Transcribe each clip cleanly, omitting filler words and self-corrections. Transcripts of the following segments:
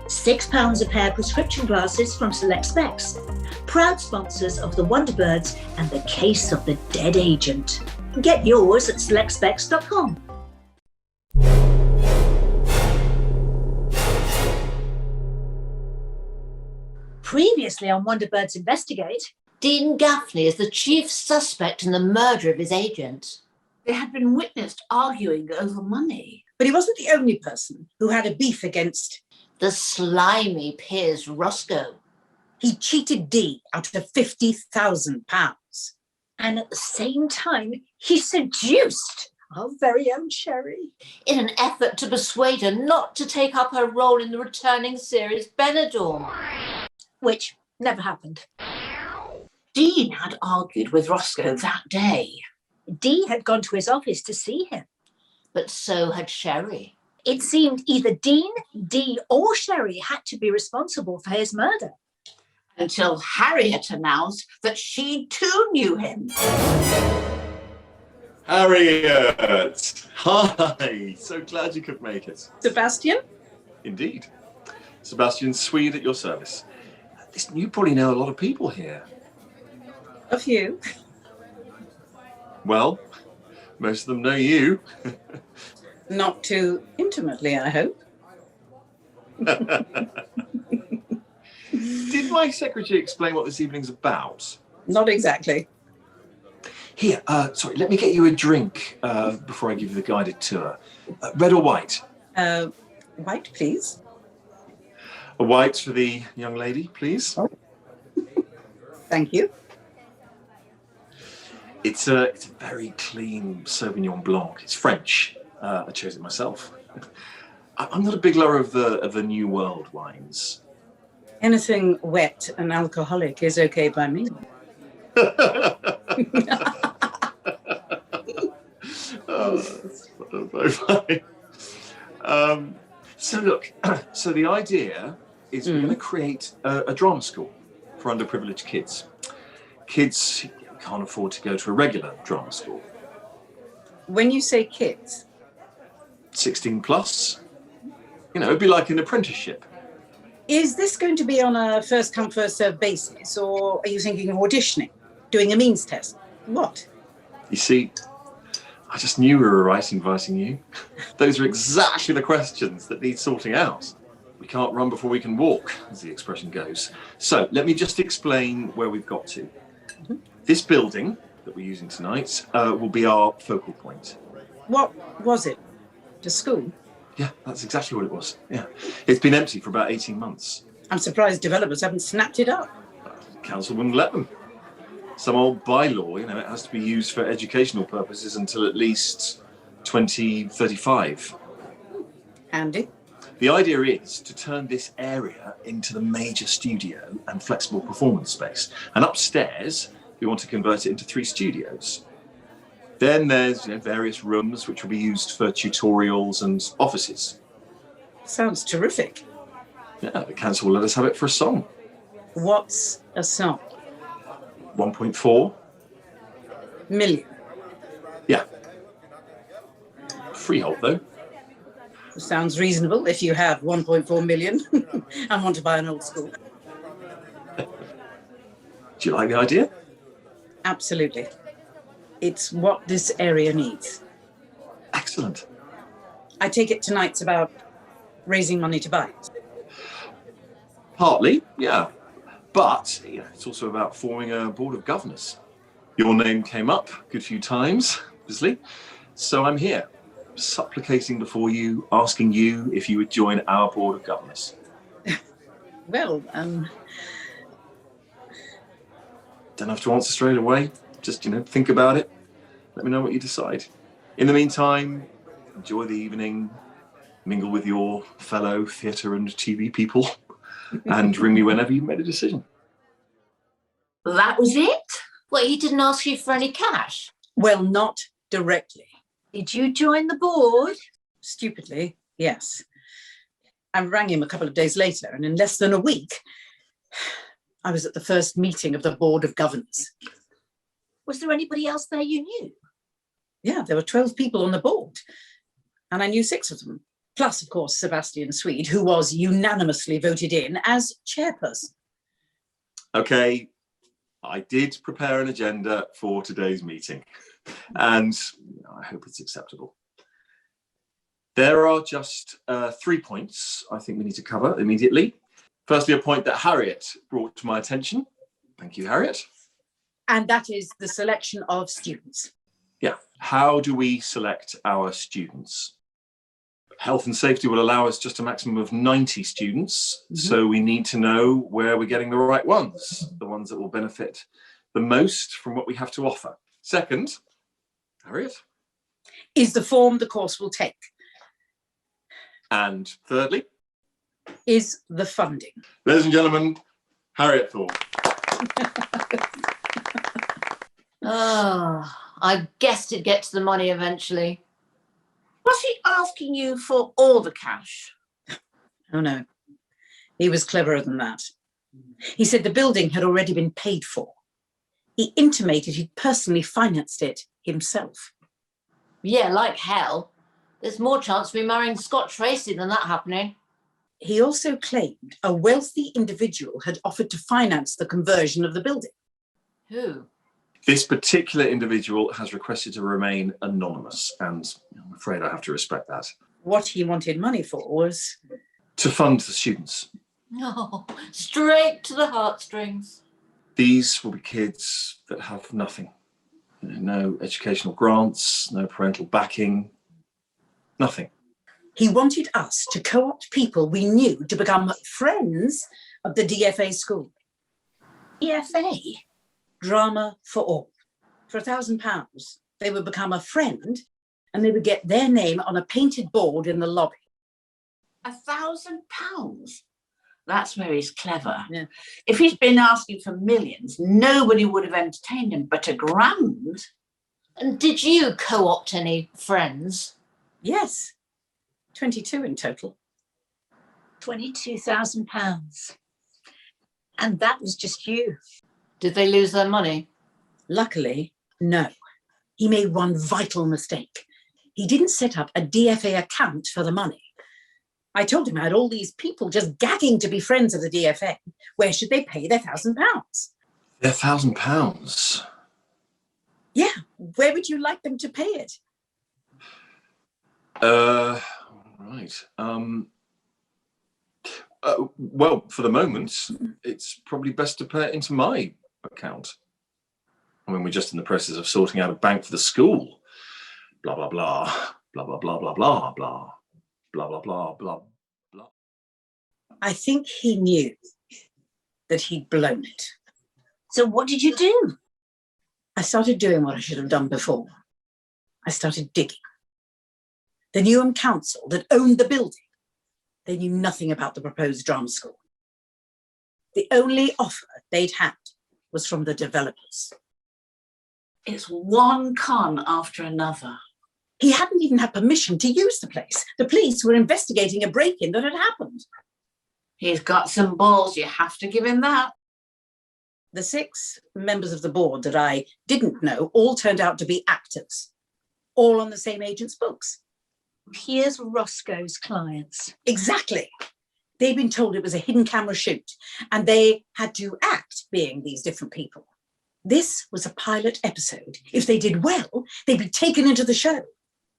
£6 a pair prescription glasses from Select Specs. Proud sponsors of the Wonderbirds and the Case of the Dead Agent. Get yours at selectspecs.com. Previously on Wonderbirds Investigate, Dean Gaffney is the chief suspect in the murder of his agent. They had been witnessed arguing over money. But he wasn't the only person who had a beef against The slimy Piers Roscoe. He cheated Dee out of £50,000. and at the same time, he seduced our very own Sherry. In an effort to persuade her not to take up her role in the returning series Benidorm. Which never happened. Dean had argued with Roscoe that day. Dee had gone to his office to see him. But so had Sherry. It seemed either Dean, Dee, or Sherry had to be responsible for his murder. Until Harriet announced that she too knew him. Harriet! Hi! So glad you could make it. Sebastian? Indeed. Sebastian Swede at your service. Listen, you probably know a lot of people here. A few. Well, most of them know you. Not too intimately, I hope. Did my secretary explain what this evening's about? Not exactly. Here, sorry, let me get you a drink before I give you the guided tour. Red or white? White, please. A white for the young lady, please. Oh. Thank you. It's a very clean Sauvignon Blanc. It's French. I chose it myself. I'm not a big lover of the New World wines. Anything wet and alcoholic is okay by me. Oh, that's very funny. So look, so the idea is we're going to create a drama school for underprivileged kids. Kids who can't afford to go to a regular drama school. When you say kids, 16 plus. You know, it'd be like an apprenticeship. is this going to be on a first come, first served basis, or are you thinking of auditioning, doing a means test? What? You see, I just knew we were right inviting you. Those are exactly the questions that need sorting out. We can't run before we can walk, as the expression goes. So let me just explain where we've got to. This building that we're using tonight will be our focal point. What was it? The school? Yeah, that's exactly what it was. Yeah. It's been empty for about 18 months. I'm surprised developers haven't snapped it up. Council wouldn't let them. Some old bylaw, you know, it has to be used for educational purposes until at least 2035. Handy. The idea is to turn this area into the major studio and flexible performance space. And upstairs, we want to convert it into 3 studios. Then there's various rooms which will be used for tutorials and offices. Sounds terrific. Yeah, the council will let us have it for a song. What's a song? 1.4 million. Yeah. Freehold, though. Sounds reasonable if you have 1.4 million and want to buy an old school. Do you like the idea? Absolutely. It's what this area needs. Excellent. I take it tonight's about raising money to buy it. Partly, yeah. But it's also about forming a board of governors. Your name came up a good few times, obviously. So I'm here, supplicating before you, asking you if you would join our board of governors. Well, Don't have to answer straight away. Just, think about it. Let me know what you decide. In the meantime, enjoy the evening, mingle with your fellow theatre and TV people, and ring me whenever you've made a decision. That was it? Well, he didn't ask you for any cash. well, not directly. Did you join the board? Stupidly, yes. I rang him a couple of days later, and in less than a week, I was at the first meeting of the Board of Governors. Was there anybody else there you knew? Yeah, there were 12 people on the board, and I knew 6 of them. Plus, of course, Sebastian Swede, who was unanimously voted in as chairperson. Okay, I did prepare an agenda for today's meeting, and I hope it's acceptable. There are just 3 points I think we need to cover immediately. Firstly, a point that Harriet brought to my attention. Thank you, Harriet. And that is the selection of students. Yeah, how do we select our students? Health and safety will allow us just a maximum of 90 students. So we need to know where we're getting the right ones, the ones that will benefit the most from what we have to offer. Second, Harriet. Is the form the course will take. And thirdly, is the funding. Ladies and gentlemen, Harriet Thorpe. Oh, I guessed it'd get to the money eventually. Was he asking you for all the cash? Oh no, he was cleverer than that. He said the building had already been paid for. He intimated he'd personally financed it himself. Yeah, like hell. There's more chance of me marrying Scott Tracy than that happening. He also claimed a wealthy individual had offered to finance the conversion of the building. Who? This particular individual has requested to remain anonymous, and I'm afraid I have to respect that. What he wanted money for was... to fund the students. No, straight to the heartstrings. These will be kids that have nothing. No educational grants, no parental backing, nothing. He wanted us to co-opt people we knew to become friends of the DFA school. DFA? Drama for all. For £1,000, they would become a friend and they would get their name on a painted board in the lobby. £1,000? That's where he's clever. Yeah. If he's been asking for millions, nobody would have entertained him, but £1,000? And did you co-opt any friends? Yes, 22 in total. £22,000. And that was just you. Did they lose their money? Luckily, no. He made one vital mistake. He didn't set up a DFA account for the money. I told him I had all these people just gagging to be friends of the DFA. Where should they pay their £1,000? Their £1,000? Yeah, where would you like them to pay it? Right. Well, for the moment, it's probably best to pay it into my account. I mean, we're just in the process of sorting out a bank for the school. Blah, blah, blah, blah, blah, blah, blah, blah, blah, blah, blah, blah, blah, blah. I think he knew that he'd blown it. So what did you do? I started doing what I should have done before. I started digging. The Newham Council that owned the building, they knew nothing about the proposed drama school. The only offer they'd had was from the developers. It's one con after another. He hadn't even had permission to use the place. The police were investigating a break-in that had happened. He's got some balls, you have to give him that. The 6 members of the board that I didn't know all turned out to be actors, all on the same agent's books. Here's Roscoe's clients. Exactly. They'd been told it was a hidden camera shoot and they had to act being these different people. This was a pilot episode. If they did well, they'd be taken into the show.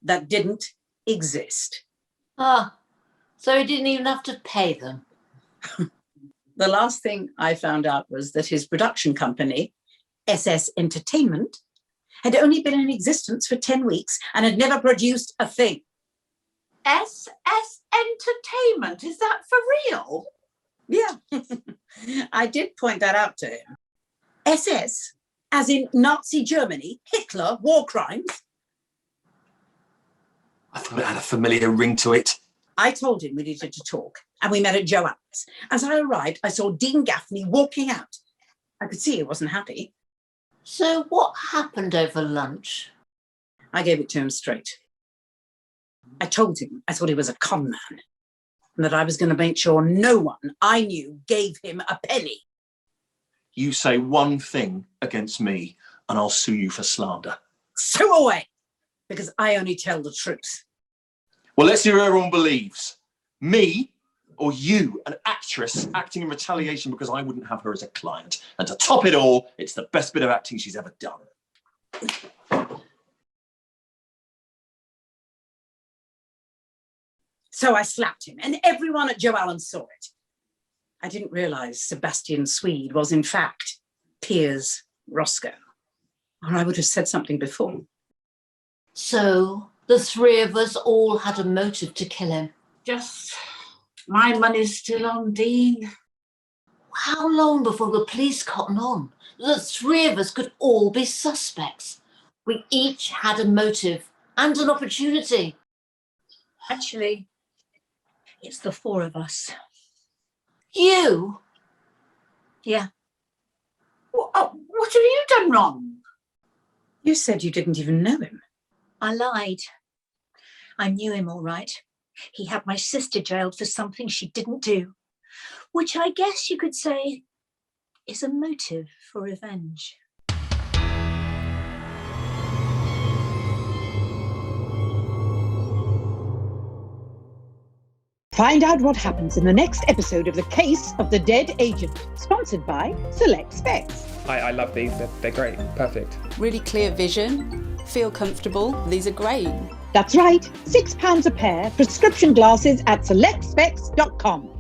That didn't exist. Ah, so he didn't even have to pay them. The last thing I found out was that his production company, SS Entertainment, had only been in existence for 10 weeks and had never produced a thing. SS Entertainment, is that for real? Yeah, I did point that out to him. SS, as in Nazi Germany, Hitler, war crimes. I thought it had a familiar ring to it. I told him we needed to talk, and we met at Joanne's. As I arrived, I saw Dean Gaffney walking out. I could see he wasn't happy. So what happened over lunch? I gave it to him straight. I told him I thought he was a con man, and that I was going to make sure no one I knew gave him a penny. You say one thing against me, and I'll sue you for slander. So away, because I only tell the truth. Well, let's see who everyone believes. Me or you, an actress acting in retaliation because I wouldn't have her as a client. And to top it all, it's the best bit of acting she's ever done. So I slapped him, and everyone at Joe Allen saw it. I didn't realise Sebastian Swede was, in fact, Piers Roscoe. Or I would have said something before. So the three of us all had a motive to kill him. Just my money's still on Dean. How long before the police cotton on? The three of us could all be suspects. We each had a motive and an opportunity. Actually, it's the four of us. You? Yeah. What have you done wrong? You said you didn't even know him. I lied. I knew him all right. He had my sister jailed for something she didn't do, which I guess you could say is a motive for revenge. Find out what happens in the next episode of The Case of the Dead Agent, sponsored by Select Specs. I love these, they're great, perfect. Really clear vision, feel comfortable. These are great. That's right, £6 a pair, prescription glasses at selectspecs.com.